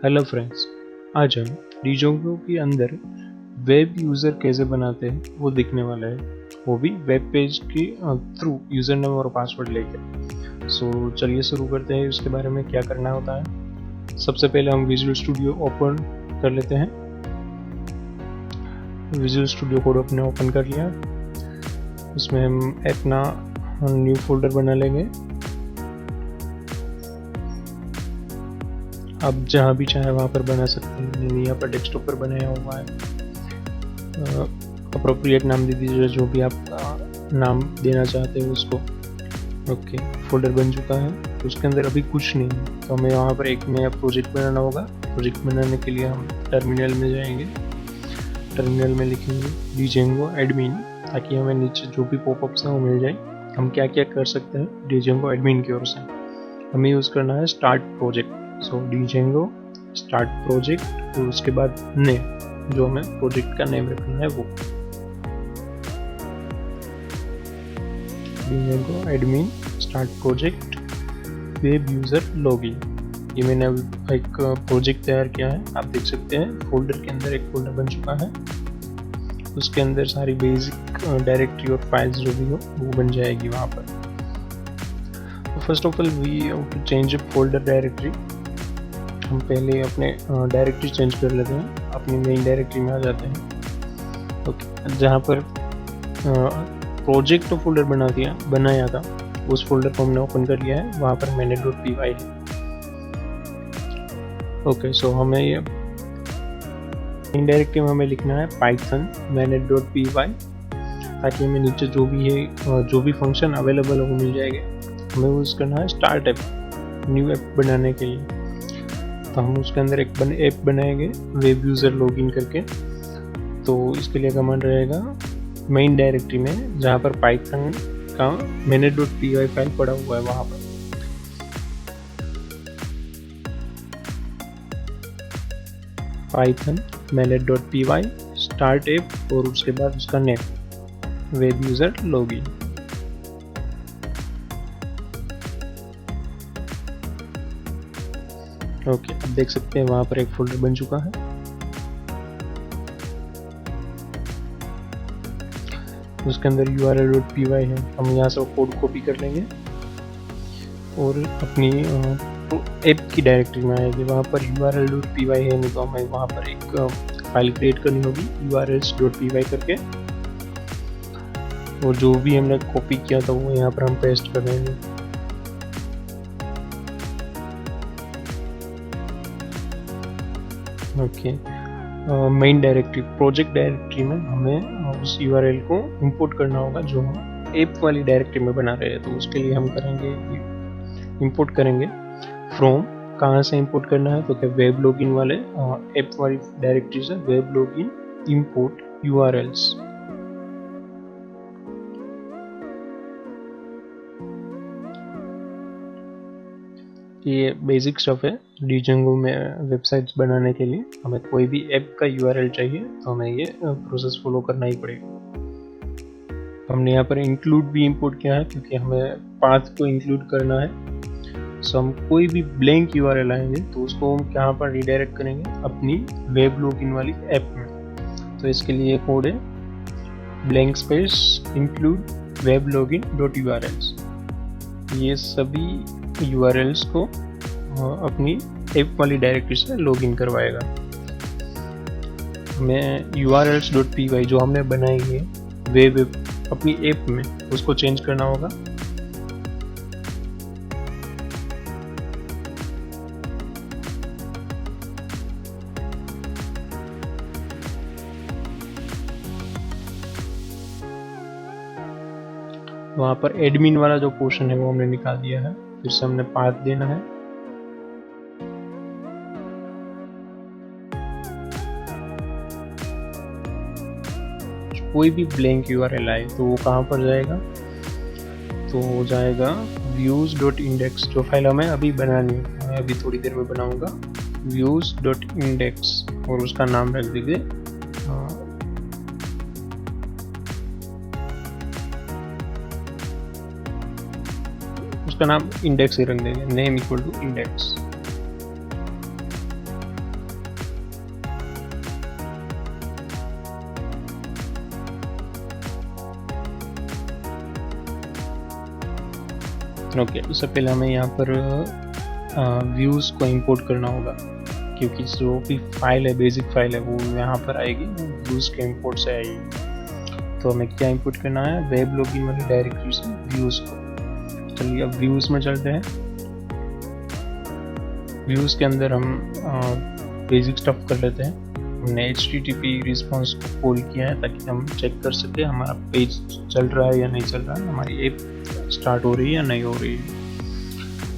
Hello friends, आज हम डिजोंगो के अंदर वेब यूज़र कैसे बनाते हैं वो दिखने वाला है, वो भी वेब पेज के थ्रू यूज़र नेम और पासवर्ड लेकर। सो चलिए शुरू करते हैं। उसके बारे में क्या करना होता है। सबसे पहले हम विजुअल स्टूडियो ओपन कर लेते हैं। विजुअल स्टूडियो कोड अपने ओपन कर लिया, उसमें हम अपना न्यू फोल्डर बना लेंगे। आप जहाँ भी चाहे वहाँ पर बना सकते हैं। यहाँ पर डेस्कटॉप पर बनाया हुआ है। अप्रोप्रिएट नाम दे दीजिए, जो भी आप नाम देना चाहते हो उसको। ओके, फोल्डर बन चुका है। उसके अंदर अभी कुछ नहीं है, तो हमें वहाँ पर एक नया प्रोजेक्ट बनाना होगा। प्रोजेक्ट बनाने के लिए हम टर्मिनल में जाएंगे। टर्मिनल में लिखेंगे डिजेंगो एडमिन, ताकि हमें नीचे जो भी पॉपअप्स हैं वो मिल जाए। हम क्या क्या कर सकते हैं डिजेंगो एडमिन की ओर से। हमें यूज़ करना है स्टार्ट प्रोजेक्ट। सो डिजेंगो स्टार्ट प्रोजेक्ट, और उसके बाद नेम, जो हमें प्रोजेक्ट का नेम रखना है वो Django admin start project web user login. ये मैंने एक प्रोजेक्ट तैयार किया है, आप देख सकते हैं। फोल्डर के अंदर एक फोल्डर बन चुका है, उसके अंदर सारी बेसिक डायरेक्टरी और फाइल्स जो भी हो वो बन जाएगी वहाँ पर। First of all we have to change folder directory. हम पहले अपने डायरेक्टरी चेंज कर लेते हैं, अपनी मेन डायरेक्टरी में आ जाते हैं। ओके, जहाँ पर प्रोजेक्ट फोल्डर बनाया था, उस फोल्डर को हमने ओपन कर लिया है। वहाँ पर manet.py है। ओके, सो हमें ये मेन डायरेक्टरी में हमें लिखना है पाइथन manet.py, ताकि हमें नीचे जो भी है जो भी फंक्शन अवेलेबल है वो मिल जाएगा। हमें यूज़ करना है स्टार्ट ऐप, न्यू ऐप बनाने के लिए। तो हम उसके अंदर एक ऐप बनाएंगे वेब यूज़र लॉगिन करके। तो इसके लिए कमांड रहेगा मेन डायरेक्टरी में, जहाँ पर पाइथन का manet.py फाइल पड़ा हुआ है वहाँ पर। पाइथन manet.py स्टार्ट ऐप, और उसके बाद उसका name web user login. Okay, अब देख सकते हैं वहाँ पर एक फोल्डर बन चुका है। उसके अंदर url.py है। हम यहाँ से कोड कॉपी कर लेंगे और अपनी ऐप की डायरेक्टरी में आएगी। वहाँ पर url.py है नहीं, तो हमें वहाँ पर एक फाइल क्रिएट करनी होगी urls.py करके, और जो भी हमने कॉपी किया था वो यहाँ पर हम पेस्ट कर देंगे। Okay, main directory project directory में हमें उस यूआरएल को इंपोर्ट करना होगा जो हम ऐप वाली डायरेक्टरी में बना रहे हैं। तो उसके लिए हम करेंगे इंपोर्ट करेंगे फ्रॉम। कहाँ से इंपोर्ट करना है, तो क्या वेब लॉगिन वाले ऐप वाली डायरेक्टरी से वेब लॉगिन इंपोर्ट यूआरएल्स। ये बेसिक स्टफ है डिजेंगो में वेबसाइट्स बनाने के लिए। हमें कोई भी ऐप का यूआरएल चाहिए तो हमें ये प्रोसेस फॉलो करना ही पड़ेगा। हमने यहाँ पर इंक्लूड भी इंपोर्ट किया है, क्योंकि हमें पाथ को इंक्लूड करना है। सो हम कोई भी ब्लैंक यूआरएल आएंगे तो उसको हम यहाँ पर रिडायरेक्ट करेंगे अपनी वेब लॉगिन वाली ऐप में। तो इसके लिए कोड है blank space include web login dot URLs. ये सभी यूआरएल्स को अपनी ऐप वाली डायरेक्टरी से लॉगिन करवाएगा। हमें urls.py जो हमने बनाई है वेब अपनी ऐप में, उसको चेंज करना होगा। वहाँ पर एडमिन वाला जो पोर्शन है वो हमने निकाल दिया है। फिर से हमने पाथ देना है। कोई भी ब्लैंक यूआरएल आए तो वो कहाँ पर जाएगा, तो हो जाएगा views.index, जो फाइल हमें अभी बनानी है। मैं अभी थोड़ी देर में बनाऊंगा views.index, और उसका नाम रख दीजिए उसका नाम इंडेक्स ही रख देंगे, name equal to index. Okay, उससे पहले हमें यहाँ पर व्यूज़ को इंपोर्ट करना होगा, क्योंकि जो भी फाइल है, बेसिक फाइल है, वो यहाँ पर आएगी, व्यूज़ के इंपोर्ट से आएगी। तो हमें क्या इंपोर्ट करना है, वेब लॉगिन वाली डायरेक्टरी से व्यूज़ को। चलिए अब व्यूज़ में चलते हैं। व्यूज़ के अंदर हम बेसिक स्टफ कर लेते हैं। हमने HTTP रिस्पॉन्स को कॉल किया है ताकि हम चेक कर सके हमारा पेज चल रहा है या नहीं चल रहा है, हमारी ऐप स्टार्ट हो रही है या नहीं हो रही है।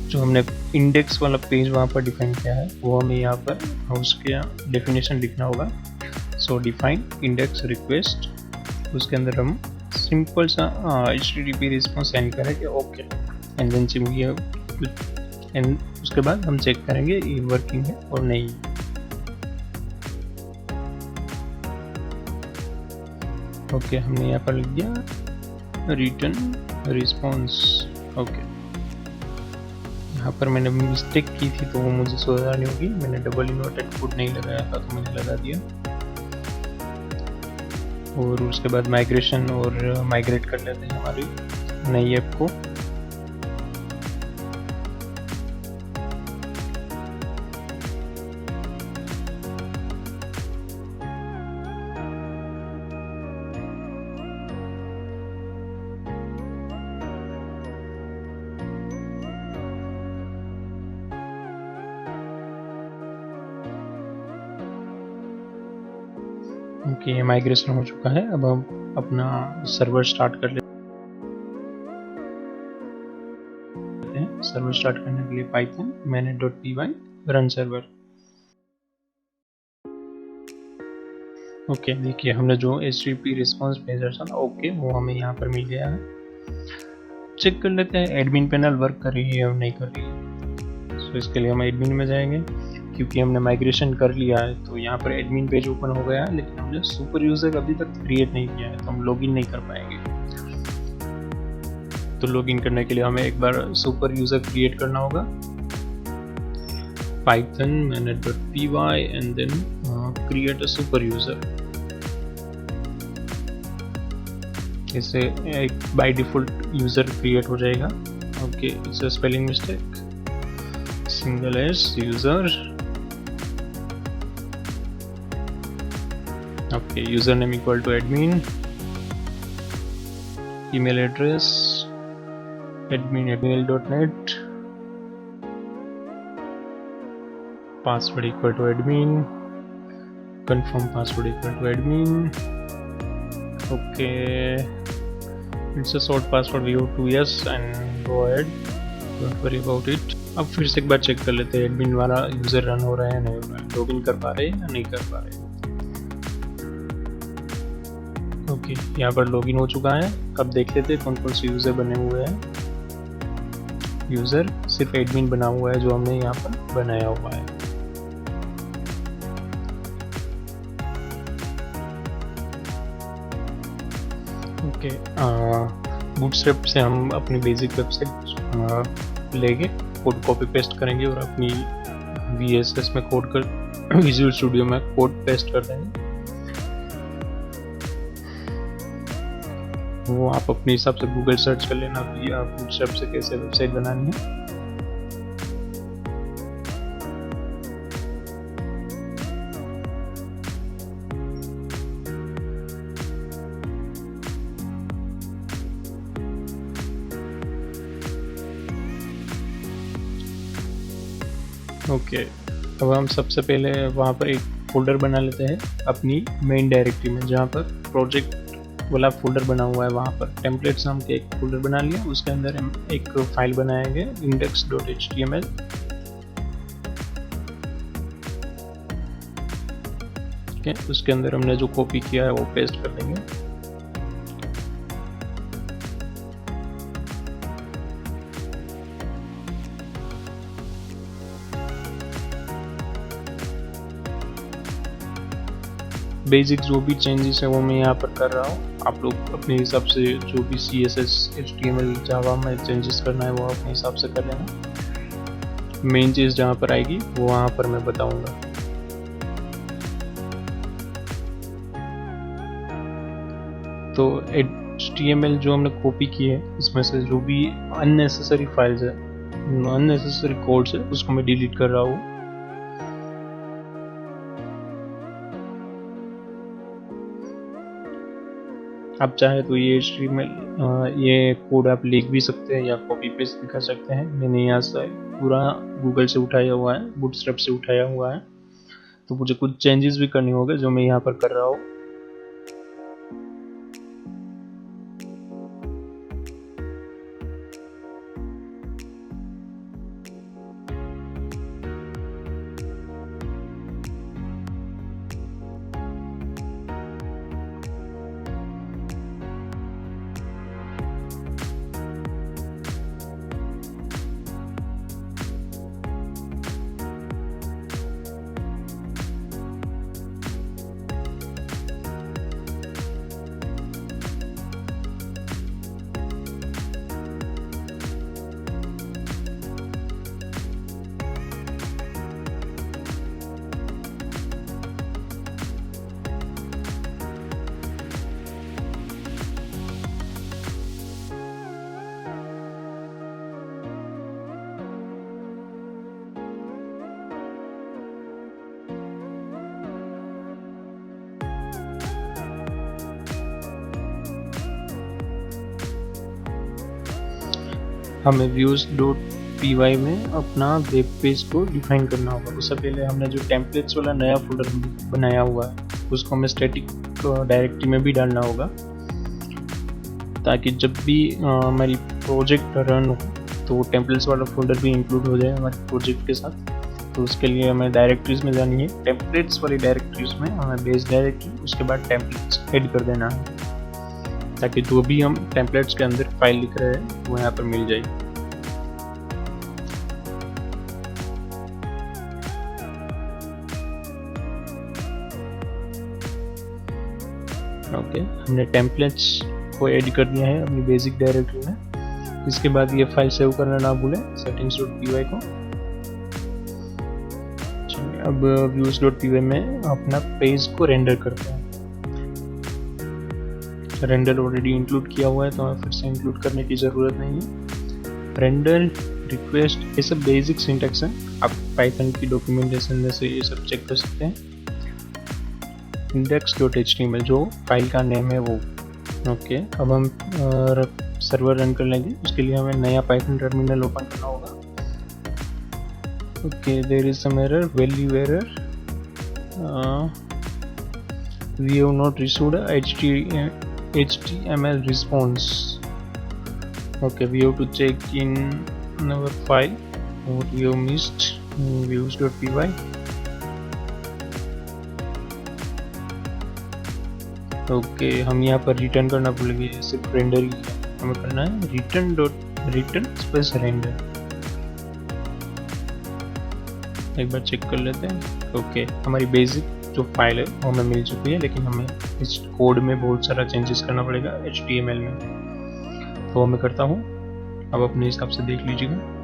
जो हमने इंडेक्स वाला पेज वहाँ पर डिफाइन किया है, वो हमें यहाँ पर उसके डेफिनेशन लिखना होगा। सो डिफाइन इंडेक्स रिक्वेस्ट, उसके अंदर हम सिंपल सा HTTP रिस्पॉन्स सेंड करेंगे, ओके, एंड देन एंड उसके बाद हम चेक करेंगे ये वर्किंग है और नहीं। ओके, हमने यहाँ पर लिख दिया रिटर्न रिस्पॉन्स। ओके, यहाँ पर मैंने मिस्टेक की थी तो वो मुझे सुधारनी होगी। मैंने डबल इन्वर्टेड कोट नहीं लगाया था तो मैंने लगा दिया। और उसके बाद माइग्रेशन और माइग्रेट कर लेते हैं हमारी नई ऐप को। ओके, माइग्रेशन हो चुका है। अब हम अपना सर्वर स्टार्ट कर लेते हैं। सर्वर स्टार्ट करने के लिए Python manet.py run server. Okay, देखिए हमने जो HTTP रिस्पॉन्स भेजा था, ओके, वो हमें यहाँ पर मिल गया है। चेक कर लेते हैं एडमिन पैनल वर्क कर रही है और नहीं कर रही है। सो इसके लिए हम एडमिन में जाएंगे, क्योंकि हमने माइग्रेशन कर लिया है तो यहाँ पर एडमिन पेज ओपन हो गया है, लेकिन हमने सुपर यूजर अभी तक क्रिएट नहीं किया है तो हम लॉगिन नहीं कर पाएंगे। तो लॉगिन करने के लिए हमें एक बार सुपर यूजर क्रिएट करना होगा। Python manet.py and then create a super user. इससे एक बाय डिफॉल्ट यूजर क्रिएट हो जाएगा। Okay, it's a spelling mistake, single S user. Okay, username equal to admin, email address admin@gmail.net, password equal to admin, confirm password equal to admin. Okay, it's a short password, we have to yes and go ahead, don't worry about it. अब फिर से एक बार check कर लेते हैं admin वाला user run हो रहा है या नहीं हो रहा है, लॉगिन कर पा रहे हैं या नहीं कर पा रहे हैं। ओके, यहाँ पर लॉगिन हो चुका है। अब देख लेते हैं कौन कौन से यूज़र बने हुए हैं। यूज़र सिर्फ एडमिन बना हुआ है जो हमने यहाँ पर बनाया हुआ है। ओके, बूटस्ट्रैप से हम अपनी बेसिक वेबसाइट लेके कोड कॉपी पेस्ट करेंगे और अपनी VSS में कोड कर विजुअल स्टूडियो में कोड पेस्ट कर देंगे। वो आप अपने हिसाब से गूगल सर्च कर लेना कि आप बूटस्ट्रैप से कैसे वेबसाइट बनानी है। ओके, अब हम सबसे पहले वहाँ पर एक फोल्डर बना लेते हैं अपनी मेन डायरेक्टरी में, जहाँ पर प्रोजेक्ट वाला फोल्डर बना हुआ है। वहाँ पर टेम्पलेट्स नाम के एक फोल्डर बना लिया, उसके अंदर हम एक फाइल बनाएंगे index.html। ओके, उसके अंदर हमने जो कॉपी किया है वो पेस्ट कर देंगे। बेसिक जो भी चेंजेस है वो मैं यहाँ पर कर रहा हूँ। आप लोग अपने हिसाब से जो भी CSS HTML जावा में चेंजेस करना है वो अपने हिसाब से कर लेना। मेन चीज़ जहाँ पर आएगी वो वहाँ पर मैं बताऊँगा। तो HTML जो हमने कॉपी की है इसमें से जो भी अननेसेसरी फाइल्स है, अननेसेसरी कोड्स है, उसको मैं डिलीट कर रहा हूँ। आप चाहे तो ये HTML ये कोड आप लिख भी सकते हैं या कॉपी पेस्ट भी कर सकते हैं। मैंने यहाँ से पूरा गूगल से उठाया हुआ है, बूटस्ट्रैप से उठाया हुआ है, तो मुझे कुछ चेंजेस भी करने होंगे जो मैं यहाँ पर कर रहा हूँ। हमें views.py में अपना वेब पेज को डिफाइन करना होगा। उससे पहले हमने जो टेम्पलेट्स वाला नया फोल्डर बनाया हुआ है उसको हमें स्टैटिक डायरेक्टरी में भी डालना होगा, ताकि जब भी हमारी प्रोजेक्ट रन हो तो टेम्पलेट्स वाला फोल्डर भी इंक्लूड हो जाए हमारे प्रोजेक्ट के साथ। तो उसके लिए हमें डायरेक्टरीज में जानी है, टेम्पलेट्स वाली डायरेक्टरीज में हमें बेस डायरेक्टरी, उसके बाद टेम्पलेट्स ऐड कर देना है, ताकि जो भी हम टेम्पलेट्स के अंदर फाइल लिख रहे हैं वो यहाँ पर मिल जाए। ओके, हमने टेम्पलेट्स को ऐड कर दिया है अपनी बेसिक डायरेक्टरी में। इसके बाद ये फाइल सेव करना ना भूलें, settings.py को। चलिए अब views.py में अपना पेज को रेंडर करते हैं। रेंडर ऑलरेडी इंक्लूड किया हुआ है तो हमें फिर से इंक्लूड करने की ज़रूरत नहीं है। रेंडर रिक्वेस्ट ये सब बेसिक सिंटैक्स है, आप पाइथन की डॉक्यूमेंटेशन में से ये सब चेक कर सकते हैं। index.html जो फाइल का नेम है वो। ओके, अब हम सर्वर रन कर लेंगे। उसके लिए हमें नया पाइथन टर्मिनल ओपन करना होगा। Okay, there is some error, value error, we have not received HTML response. Okay, we have to check in our file what we have missed in views.py. Okay, हम यहाँ पर return करना भूल गए, सिर्फ render ही हमें करना है, रिटर्न स्पेस रेंडर। एक बार चेक कर लेते हैं। ओके, हमारी बेसिक जो फाइल है वो हमें मिल चुकी है, लेकिन हमें इस कोड में बहुत सारा चेंजेस करना पड़ेगा HTML में, तो मैं करता हूँ। अब अपने हिसाब से देख लीजिएगा।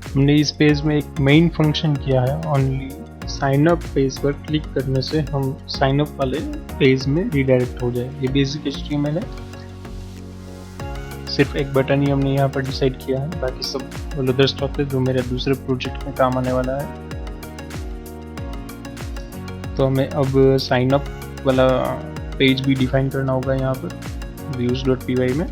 हमने इस पेज में एक मेन फंक्शन किया है, ओनली साइन अप पेज पर क्लिक करने से हम साइन अप वाले पेज में रिडायरेक्ट हो जाए। ये बेसिक HTML है, सिर्फ एक बटन ही हमने यहाँ पर डिसाइड किया है, बाकी सब अदर स्टफ है जो मेरे दूसरे प्रोजेक्ट में काम आने वाला है। तो हमें अब साइन अप वाला पेज भी डिफाइन करना होगा यहाँ पर views.py में।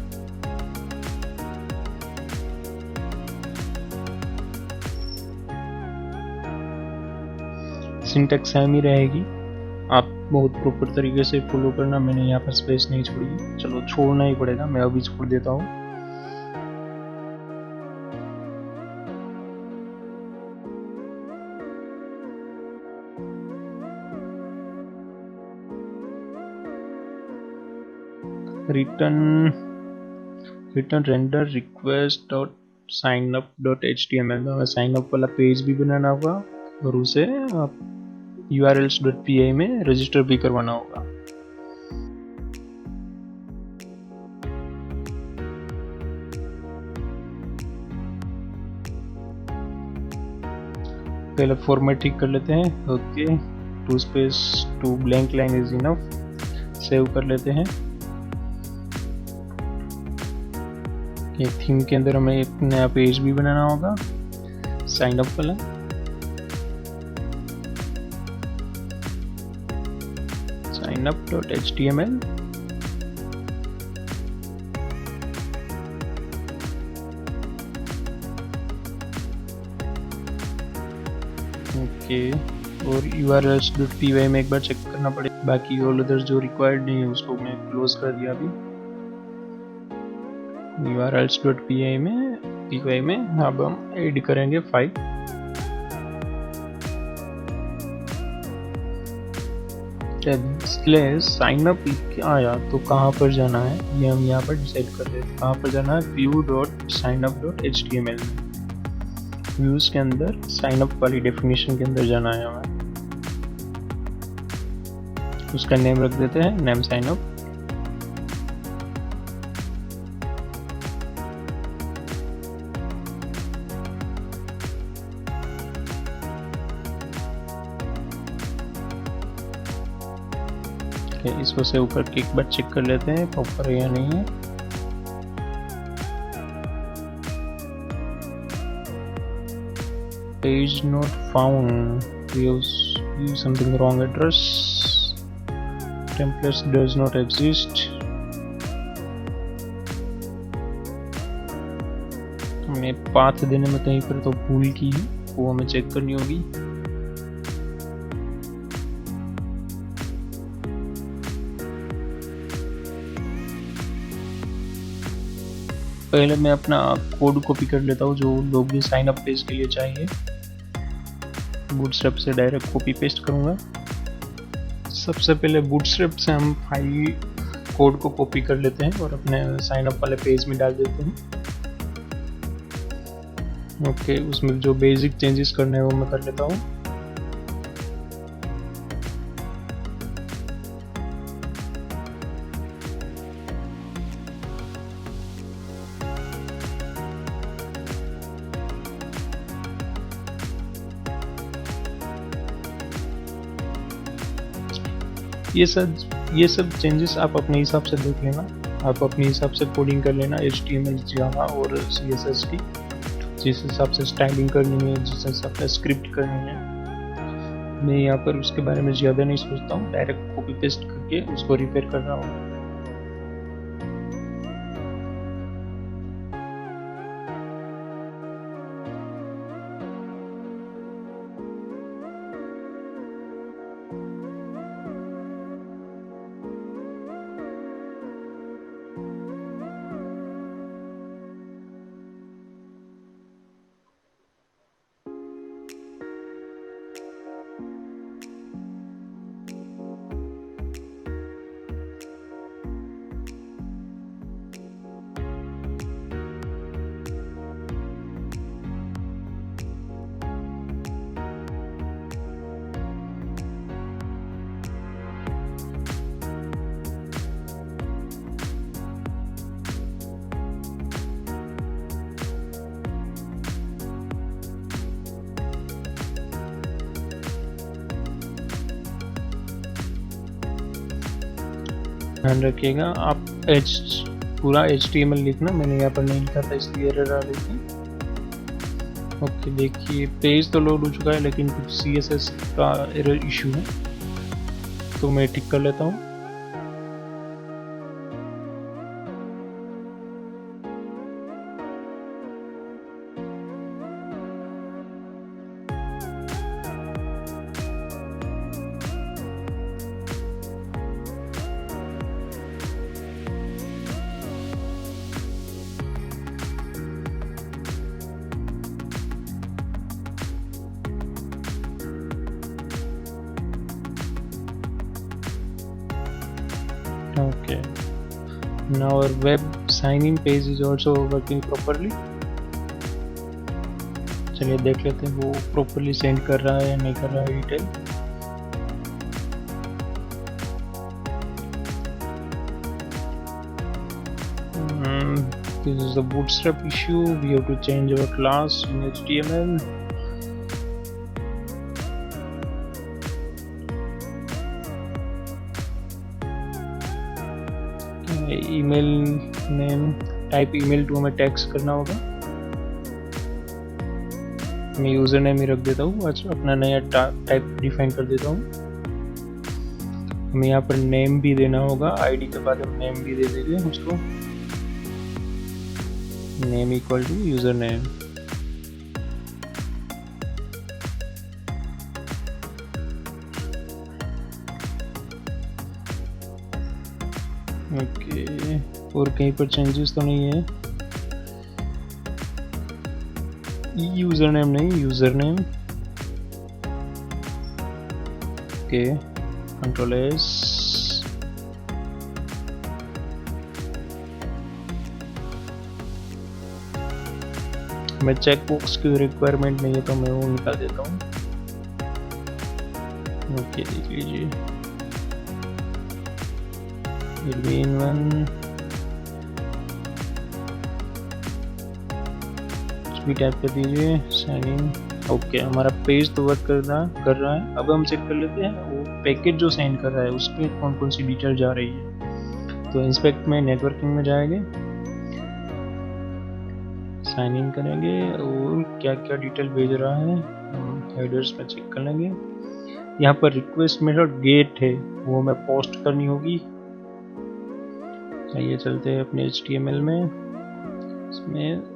सिंटेक्स सेम ही रहेगी, आप बहुत प्रॉपर तरीके से फॉलो करना। मैंने यहाँ पर स्पेस नहीं छोड़ी, चलो छोड़ना ही पड़ेगा, मैं अभी छोड़ देता हूँ। Return render request dot sign up dot HTML, हमें साइन अप वाला पेज भी बनाना होगा और उसे urls.py में रजिस्टर भी करवाना होगा। पहले फॉर्मेट ठीक कर लेते हैं। Okay, 2 space 2 blank line is enough. Save कर लेते हैं। ये थीम के अंदर हमें एक नया पेज भी बनाना होगा साइन अप वाला। Sign up dot HTML। Okay, और urls.py में एक बार चेक करना पड़ेगा, बाकी ऑल अदर्स जो रिक्वायर्ड नहीं है उसको मैं क्लोज कर दिया अभी। urls.py में अब हम ऐड करेंगे फाइल। डिस्प्ले साइन अप आया तो कहाँ पर जाना है ये हम यहाँ पर डिसाइड कर रहे हैं। कहाँ पर जाना है, view.signup.html में। व्यूज के अंदर साइन अप वाली डेफिनेशन के अंदर जाना है हमें। उसका नेम रख देते हैं नेम साइन अप। इसको सेव करके एक बार चेक कर लेते हैं प्रॉपर है या नहीं है। Page not found, use something wrong address, templates does not exist। हमने पाथ देने में कहीं पर तो भूल की है, वो हमें चेक करनी होगी। पहले मैं अपना कोड कॉपी कर लेता हूँ जो लॉगिन साइन अप पेज के लिए चाहिए। बूटस्ट्रैप से डायरेक्ट कॉपी पेस्ट करूँगा। सबसे पहले बूटस्ट्रैप से हम फाइल कोड को कॉपी कर लेते हैं और अपने साइन अप वाले पेज में डाल देते हैं। ओके, उसमें जो बेसिक चेंजेस करने हैं वो मैं कर लेता हूँ। ये सब चेंजेस आप अपने हिसाब से देख लेना, आप अपने हिसाब से कोडिंग कर लेना HTML, जावा और CSS की, जिस हिसाब से स्टाइलिंग करनी है, जिस हिसाब से स्क्रिप्ट करनी है। मैं यहाँ पर उसके बारे में ज़्यादा नहीं सोचता हूँ, डायरेक्ट कॉपी पेस्ट करके उसको रिपेयर कर रहा हूँ। ध्यान रखिएगा आप पूरा HTML लिखना, मैंने यहाँ पर नहीं लिखा था इसलिए एरर आ रही थी। ओके, देखिए पेज तो लोड हो चुका है लेकिन कुछ CSS का एरर इशू है, तो मैं ठीक कर लेता हूँ। Okay, now our web sign-in page is also working properly. चलिए देख लेते हैं वो प्रॉपरली सेंड कर रहा है या नहीं कर रहा है detail. This is the bootstrap issue. We have to change our class in HTML. Email name type email to हमें टैक्स करना होगा। मैं यूज़र नेम ही रख देता हूँ, अच्छा अपना नया टाइप डिफाइन कर देता हूँ। हमें यहाँ पर नेम भी देना होगा, आईडी के बाद हम नेम भी दे देंगे उसको, name equal to user name. Okay, और कहीं पर चेंजेस तो नहीं है। यूज़र नेम नहीं, user name. Okay, control S. मैं चेक बॉक्स की रिक्वायरमेंट नहीं है तो मैं वो निकाल देता हूँ। ओके, देख लीजिए भी टाइप कर दीजिए, साइन इन। ओके, हमारा पेज तो वर्क कर रहा है। अब हम चेक कर लेते हैं वो पैकेज जो सेंड कर रहा है उस पर कौन कौन सी डिटेल जा रही है। तो इंस्पेक्ट में नेटवर्किंग में जाएंगे, साइन इन करेंगे और क्या क्या डिटेल भेज रहा है हेडर्स में चेक कर लेंगे। यहाँ पर रिक्वेस्ट मेथड गेट है, वो हमें पोस्ट करनी होगी। आइए चलते हैं अपने HTML में। इसमें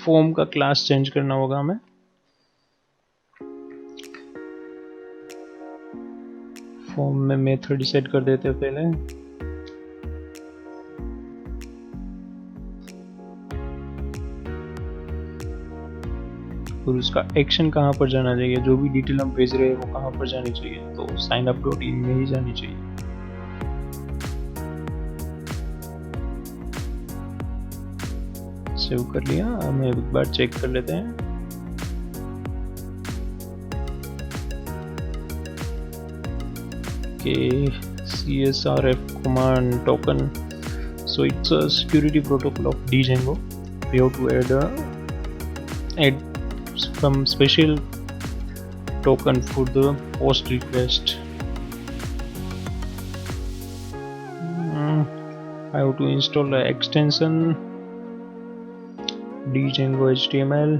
फॉर्म का क्लास चेंज करना होगा हमें। फॉर्म में मेथड सेट कर देते हैं पहले। और उसका एक्शन कहाँ पर जाना चाहिए, जो भी डिटेल हम भेज रहे हैं वो कहाँ पर जानी चाहिए, तो signup.in में ही जानी चाहिए। सेव कर लिया, हम एक बार चेक कर लेते हैं। Okay, CSRF command token. So it's a security protocol of Django. We have to add some special token for the post request. I have to install the extension Django HTML.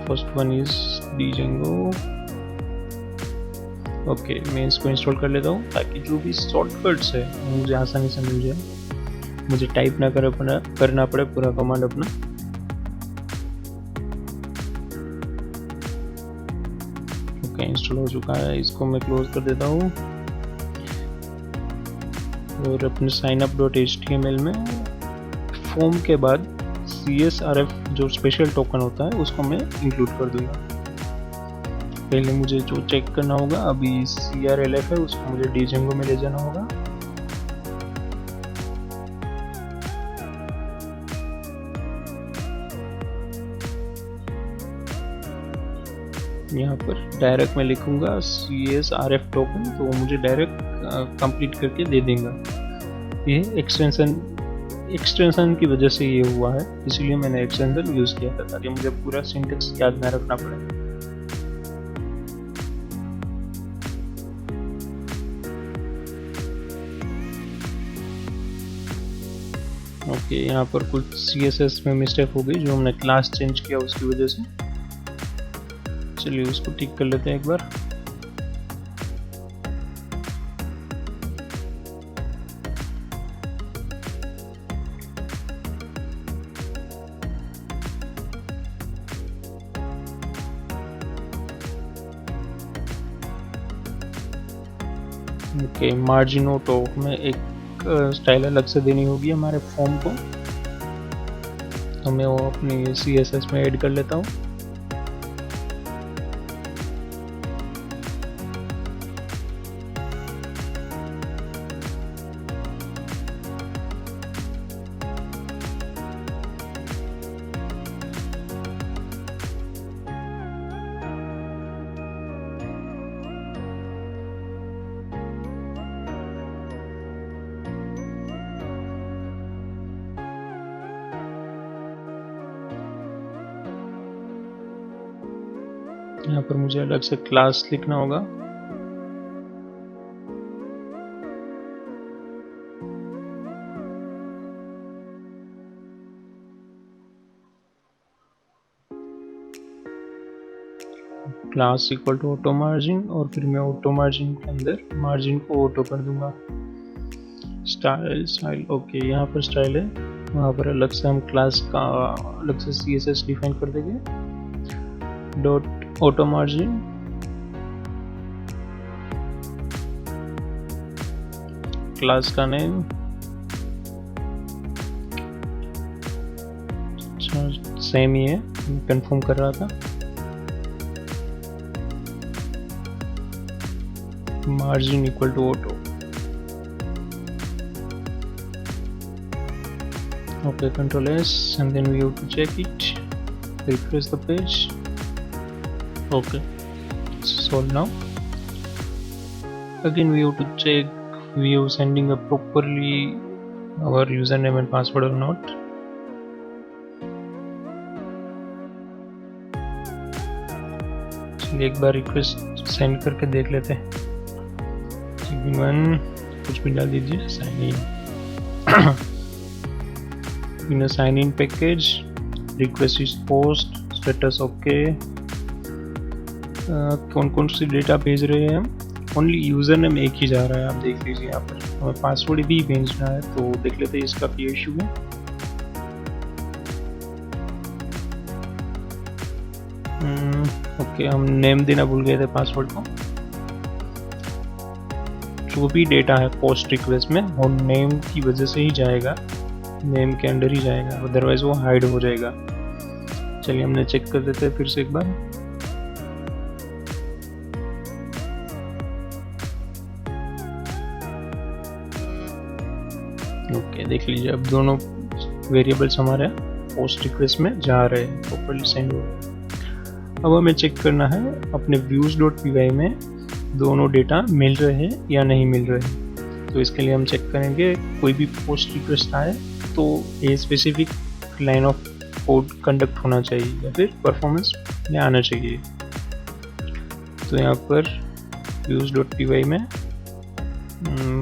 First one is Django. Okay, मैं इसको install कर लेता हूँ ताकि जो भी shortcuts है मुझे आसानी से मिल जाए, मुझे टाइप ना करना पड़े पूरा कमांड अपना। ओके, इंस्टॉल हो चुका है, इसको मैं क्लोज कर देता हूँ और अपने signup.html में फॉर्म के बाद CSRF जो स्पेशल टोकन होता है उसको मैं इंक्लूड कर दूंगा। पहले मुझे जो चेक करना होगा, अभी CRLF है उसको मुझे Django में ले जाना होगा। यहाँ पर डायरेक्ट मैं लिखूंगा CSRF टोकन, तो वो मुझे डायरेक्ट कंप्लीट करके दे देगा। ये एक्सटेंशन की वजह से ये हुआ है, इसलिए मैंने एक्सटेंशन यूज़ किया था ताकि मुझे पूरा सिंटेक्स याद ना रखना पड़े। ओके, यहाँ पर कुछ CSS में मिस्टेक हो गई जो हमने क्लास चेंज किया उसकी वजह से। चलिए उसको ठीक कर लेते हैं एक बार। ओके, मार्जिन ऑटो में एक स्टाइल अलग से देनी होगी हमारे फॉर्म को, तो मैं वो अपनी CSS में ऐड कर लेता हूँ। यहाँ पर मुझे अलग से क्लास लिखना होगा। Class equal to auto margin, और फिर मैं ऑटो मार्जिन के अंदर मार्जिन को ऑटो कर दूंगा। स्टाइल ओके, यहाँ पर स्टाइल है, वहाँ पर अलग से हम क्लास का अलग से CSS डिफाइन कर देंगे। डॉट ऑटो मार्जिन, क्लास का नेम सेम ही है, कंफर्म कर रहा था। Margin equal to auto. Okay, Control S, and then we have to check it, refresh the page. Okay, it's solved now. Again we have to check we are sending a properly our username and password or not. चलिए एक बार request send करके देख लेते हैं। कुछ भी डाल दीजिए, sign in in a sign in package, request is post, status okay। कौन कौन सी डेटा भेज रहे हैं हम, ओनली यूजर नेम एक ही जा रहा है, आप देख लीजिए यहाँ पर। हमें पासवर्ड भी भेजना है, तो देख लेते हैं इसका क्या इशू है। ओके, हम नेम देना भूल गए थे पासवर्ड को। जो भी डेटा है पोस्ट रिक्वेस्ट में वो नेम की वजह से ही जाएगा, नेम के अंदर ही जाएगा, अदरवाइज वो हाइड हो जाएगा। चलिए हमने चेक कर देते हैं फिर से एक बार। ओके, देख लीजिए अब दोनों वेरिएबल्स हमारे पोस्ट रिक्वेस्ट में जा रहे हैं, प्रॉपर्ली सेंड हो रहे। अब हमें चेक करना है अपने views.py में दोनों डेटा मिल रहे हैं या नहीं मिल रहे हैं। तो इसके लिए हम चेक करेंगे कोई भी पोस्ट रिक्वेस्ट आए तो a specific line of code conduct होना चाहिए या फिर परफॉर्मेंस में आना चाहिए। तो यहाँ पर views.py में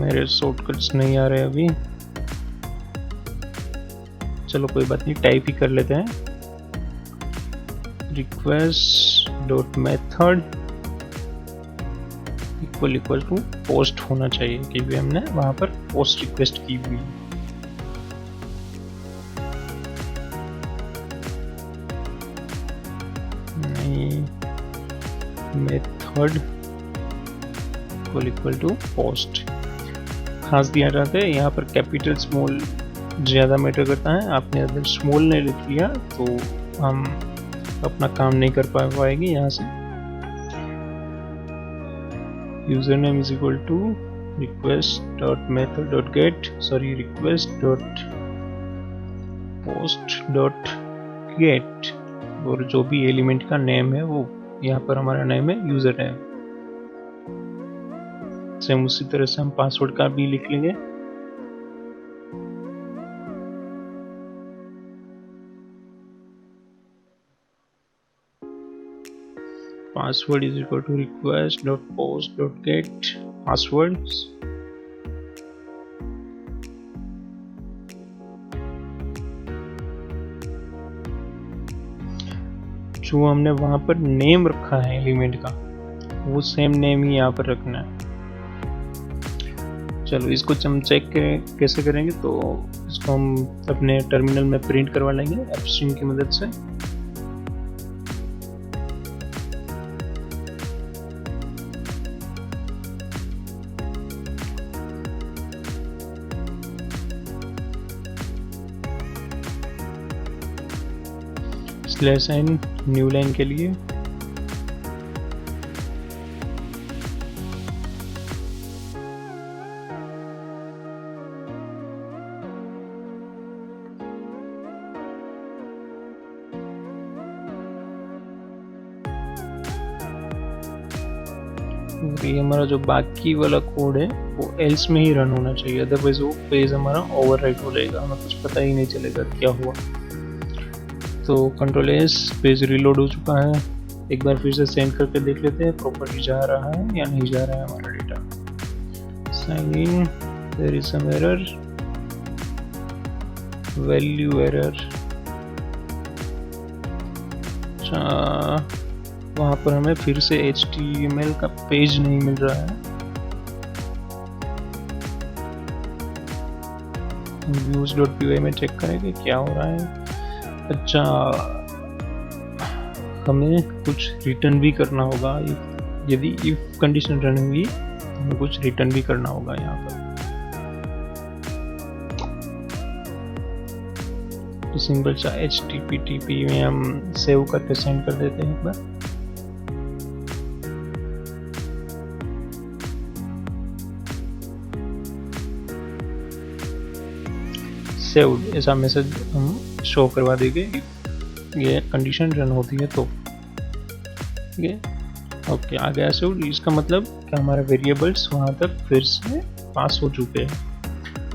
मेरे शॉर्टकट्स नहीं आ रहे अभी, चलो कोई बात नहीं, टाइप ही कर लेते हैं। request.method इक्वल टू पोस्ट होना चाहिए, क्योंकि हमने वहां पर पोस्ट रिक्वेस्ट की हुई। मेथड इक्वल टू पोस्ट खास दिया जाता है। यहाँ पर कैपिटल स्मॉल ज़्यादा मैटर करता है, आपने अगर स्मॉल ने लिख लिया तो हम अपना काम नहीं कर पाएंगे यहाँ से। User name is equal to request.method.get और जो भी एलिमेंट का नेम है वो यहाँ पर हमारा नेम है यूजर नेम। सेम उसी तरह से हम पासवर्ड का भी लिख लेंगे। Password is equal to request.post.get passwords। जो हमने वहाँ पर नेम रखा है एलिमेंट का, वो सेम नेम ही यहाँ पर रखना है। चलो इसको हम चेक कैसे करेंगे, तो इसको हम अपने टर्मिनल में प्रिंट करवा लेंगे एफस्ट्रीम की मदद से। /n न्यू लाइन के लिए ये हमारा जो बाकी वाला कोड है वो एल्स में ही रन होना चाहिए, अदरवाइज वो पेज हमारा ओवरराइट हो जाएगा, हमें कुछ पता ही नहीं चलेगा क्या हुआ। तो Ctrl+S, पेज रिलोड हो चुका है। एक बार फिर से सेंड करके देख लेते हैं प्रॉपर्ली जा रहा है या नहीं जा रहा है हमारा data. Sign in, there is some error, value error. वहाँ पर हमें फिर से HTML का पेज नहीं मिल रहा है। views.py में चेक करेंगे क्या हो रहा है। अच्छा, हमें कुछ रिटर्न भी करना होगा। यदि इफ कंडीशन रन हुई तो हमें कुछ रिटर्न भी करना होगा यहाँ पर। सिंपल सा HTTP में हम सेव करके सेंड कर देते हैं एक बार। सेव्ड ऐसा मैसेज हम शो करवा देंगे ये कंडीशन रन होती है तो। ठीक है, ओके, आ गया सेव्ड। इसका मतलब कि हमारे वेरिएबल्स वहाँ तक फिर से पास हो चुके हैं।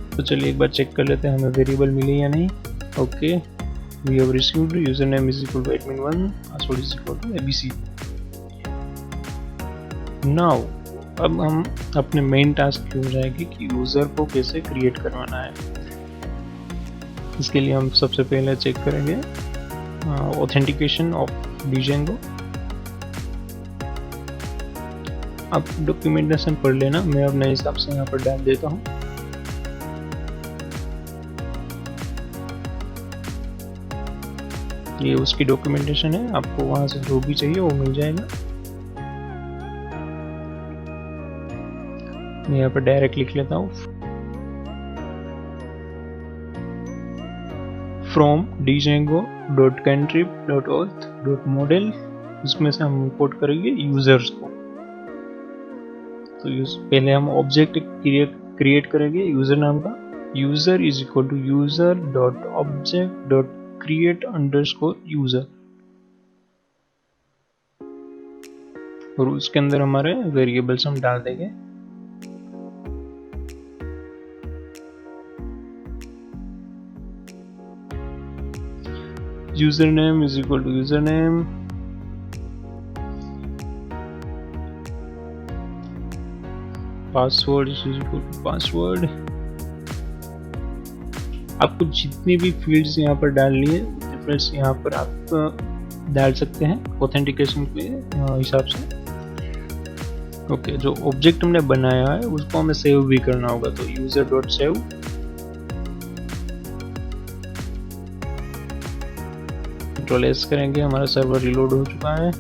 तो चलिए एक बार चेक कर लेते हैं हमें वेरिएबल मिले या नहीं। Okay, we have received user name is equal to admin1, password is equal to abc। Now अब हम अपने मेन टास्क की हो जाएगी कि यूजर को कैसे क्रिएट करवाना है। इसके लिए हम सबसे पहले चेक करेंगे ऑथेंटिकेशन ऑफ Django। आप डॉक्यूमेंटेशन पढ़ लेना, मैं अपने हिसाब से यहाँ पर डाल देता हूँ। ये उसकी डॉक्यूमेंटेशन है, आपको वहाँ से जो भी चाहिए वो मिल जाएगा। मैं यहाँ पर डायरेक्ट लिख लेता हूँ from django.cantrip.auth.model। इसमें से हम इंपोर्ट करेंगे यूजर्स को। तो पहले हम ऑब्जेक्ट क्रिएट करेंगे यूजर नाम का। User is equal to user.object.create_user, और उसके अंदर हमारे वेरिएबल्स हम डाल देंगे। username is equal to username, password is equal to password। आपको जितनी भी फील्ड्स यहाँ पर डालनी है डिफरेंस यहाँ पर आप डाल सकते हैं ऑथेंटिकेशन के हिसाब से। ओके, जो ऑब्जेक्ट हमने बनाया है उसको हमें सेव भी करना होगा, तो user.save। Ctrl+S करेंगे, हमारा सर्वर रिलोड हो चुका है।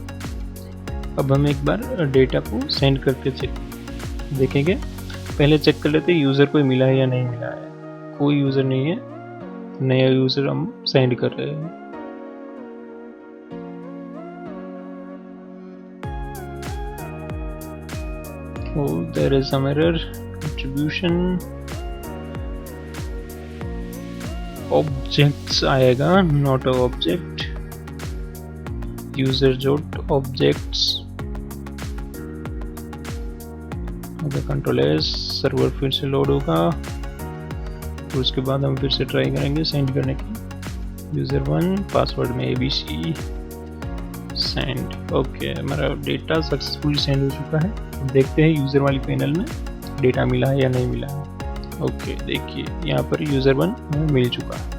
अब हम एक बार डेटा को सेंड करके देखेंगे। पहले चेक कर लेते हैं यूज़र कोई मिला है या नहीं मिला है। कोई यूज़र नहीं है, नया यूज़र हम सेंड कर रहे हैं। Oh, there is some error. Contribution objects आएगा, not a object। user.objects। Okay, Ctrl+S, server फिर से लोड होगा, तो उसके बाद हम फिर से ट्राई करेंगे सेंड करने की। user1, पासवर्ड में abc, सेंड। ओके, हमारा डेटा सक्सेसफुली सेंड हो चुका है। देखते हैं यूज़र वाली पैनल में डेटा मिला है या नहीं मिला है। ओके, देखिए यहाँ पर user1 हमें मिल चुका है।